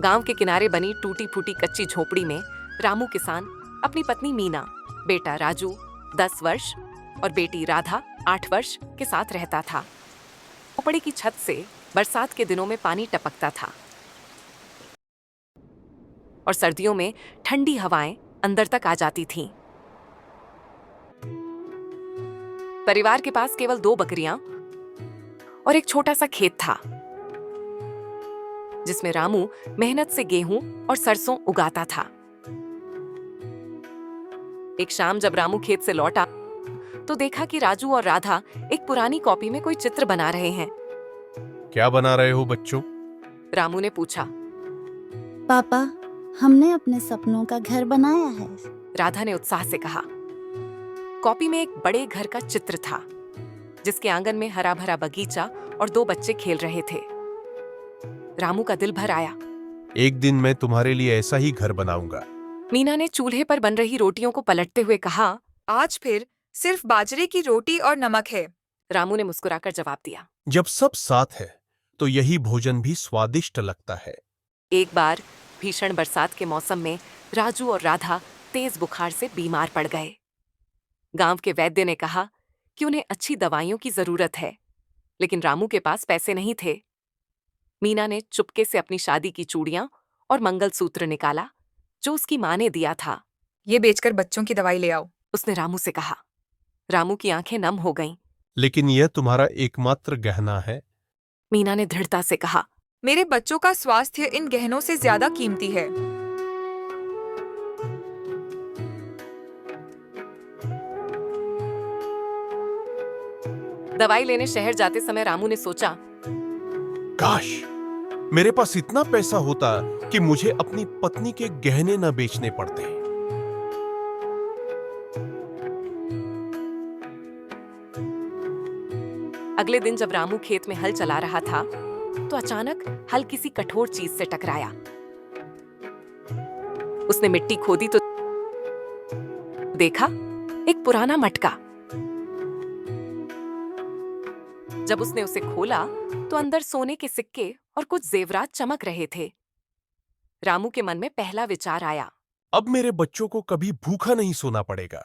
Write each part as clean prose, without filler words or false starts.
गांव के किनारे बनी टूटी फूटी कच्ची झोपड़ी में रामू किसान अपनी पत्नी मीना, बेटा राजू 10 वर्ष और बेटी राधा 8 वर्ष के साथ रहता था। झोपड़ी की छत से बरसात के दिनों में पानी टपकता था और सर्दियों में ठंडी हवाएं अंदर तक आ जाती थीं। परिवार के पास केवल 2 बकरियां और एक छोटा सा खेत था जिसमें रामू मेहनत से गेहूं और सरसों उगाता था। एक शाम जब रामू खेत से लौटा तो देखा कि राजू और राधा एक पुरानी कॉपी में कोई चित्र बना रहे हैं। क्या बना रहे हो बच्चों? रामू ने पूछा। पापा, हमने अपने सपनों का घर बनाया है। राधा ने उत्साह से कहा। कॉपी में एक बड़े घर का चित्र था जिसके आंगन में हरा भरा बगीचा और 2 बच्चे खेल रहे थे। रामू का दिल भर आया। एक दिन मैं तुम्हारे लिए ऐसा ही घर बनाऊंगा। मीना ने चूल्हे पर बन रही रोटियों को पलटते हुए कहा। आज फिर सिर्फ बाजरे की रोटी और नमक है। रामू ने मुस्कुराकर जवाब दिया। जब सब साथ है तो यही भोजन भी स्वादिष्ट लगता है। एक बार भीषण बरसात के मौसम में राजू और राधा तेज बुखार से बीमार पड़ गए। गांव के वैद्य ने कहा कि उन्हें अच्छी दवाइयों की जरूरत है, लेकिन रामू के पास पैसे नहीं थे। मीना ने चुपके से अपनी शादी की चूड़ियां और मंगलसूत्र निकाला जो उसकी मां ने दिया था। ये बेचकर बच्चों की दवाई ले आओ। उसने रामू से कहा। रामू की आंखें नम हो गईं। लेकिन यह तुम्हारा एकमात्र गहना है। मीना ने दृढ़ता से कहा। मेरे बच्चों का स्वास्थ्य इन गहनों से ज्यादा कीमती है। दवाई लेने शहर जाते समय रामू ने सोचा, काश मेरे पास इतना पैसा होता कि मुझे अपनी पत्नी के गहने न बेचने पड़ते। अगले दिन जब रामू खेत में हल चला रहा था तो अचानक हल किसी कठोर चीज से टकराया। उसने मिट्टी खोदी तो देखा एक पुराना मटका। जब उसने उसे खोला तो अंदर सोने के सिक्के और कुछ जेवरात चमक रहे थे। रामू के मन में पहला विचार आया। अब मेरे बच्चों को कभी भूखा नहीं सोना पड़ेगा।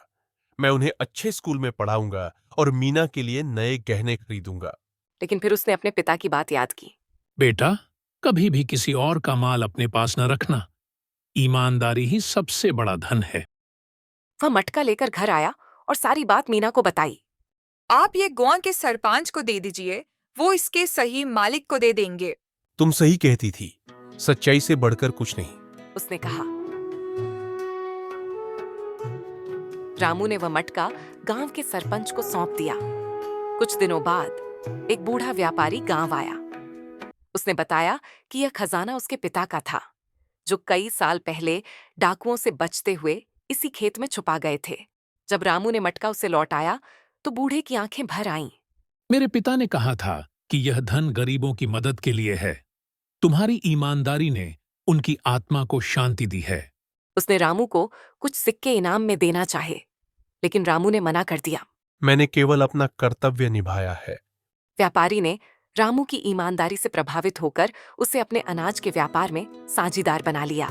मैं उन्हें अच्छे स्कूल में पढ़ाऊंगा और मीना के लिए नए गहने खरीदूंगा। लेकिन फिर उसने अपने पिता की बात याद की। बेटा, कभी भी किसी और का माल अपने पास न रखना। ईमानदारी ही सबसे बड़ा धन है। वह मटका लेकर घर आया और सारी बात मीना को बताई। आप ये गांव के सरपंच को दे दीजिए, वो इसके सही मालिक को दे देंगे। तुम सही कहती थी, सच्चाई से बढ़कर कुछ नहीं, उसने कहा। रामू ने वह मटका गांव के सरपंच को सौंप दिया। कुछ दिनों बाद एक बूढ़ा व्यापारी गांव आया। उसने बताया कि यह खजाना उसके पिता का था, जो कई साल पहले डाकुओं से बचते हुए इसी खेत में छुपा गए थे। जब रामू ने मटका उसे लौटाया तो बूढ़े की आंखें भर आईं। मेरे पिता ने कहा था कि यह धन गरीबों की मदद के लिए है। तुम्हारी ईमानदारी ने उनकी आत्मा को शांति दी है। उसने रामू को कुछ सिक्के इनाम में देना चाहे, लेकिन रामू ने मना कर दिया। मैंने केवल अपना कर्तव्य निभाया है। व्यापारी ने रामू की ईमानदारी से प्रभावित होकर उसे अपने अनाज के व्यापार में साझीदार बना लिया।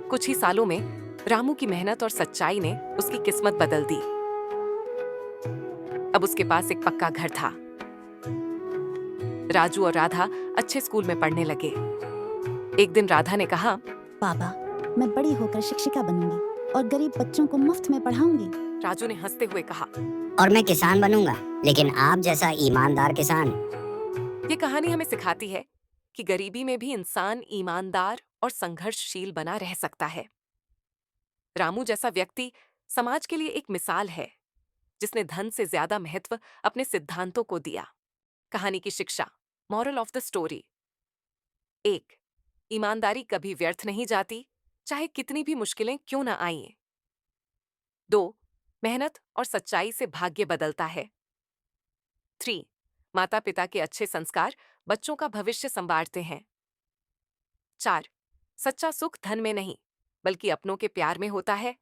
कुछ ही सालों में रामू की मेहनत और सच्चाई ने उसकी किस्मत बदल दी। अब उसके पास एक पक्का घर था। राजू और राधा अच्छे स्कूल में पढ़ने लगे। एक दिन राधा ने कहा, पापा, मैं बड़ी होकर शिक्षिका बनूंगी और गरीब बच्चों को मुफ्त में पढ़ाऊंगी। राजू ने हंसते हुए कहा, और मैं किसान बनूंगा, लेकिन आप जैसा ईमानदार किसान। ये कहानी हमें सिखाती है कि गरीबी में भी इंसान ईमानदार और संघर्षशील बना रह सकता है। रामू जैसा व्यक्ति समाज के लिए एक मिसाल है, जिसने धन से ज्यादा महत्व अपने सिद्धांतों को दिया। कहानी की शिक्षा, मॉरल ऑफ द स्टोरी। 1. ईमानदारी कभी व्यर्थ नहीं जाती, चाहे कितनी भी मुश्किलें क्यों न आईं। 2. मेहनत और सच्चाई से भाग्य बदलता है। 3. माता पिता के अच्छे संस्कार बच्चों का भविष्य संवारते हैं। 4. सच्चा सुख धन में नहीं, बल्कि अपनों के प्यार में होता है।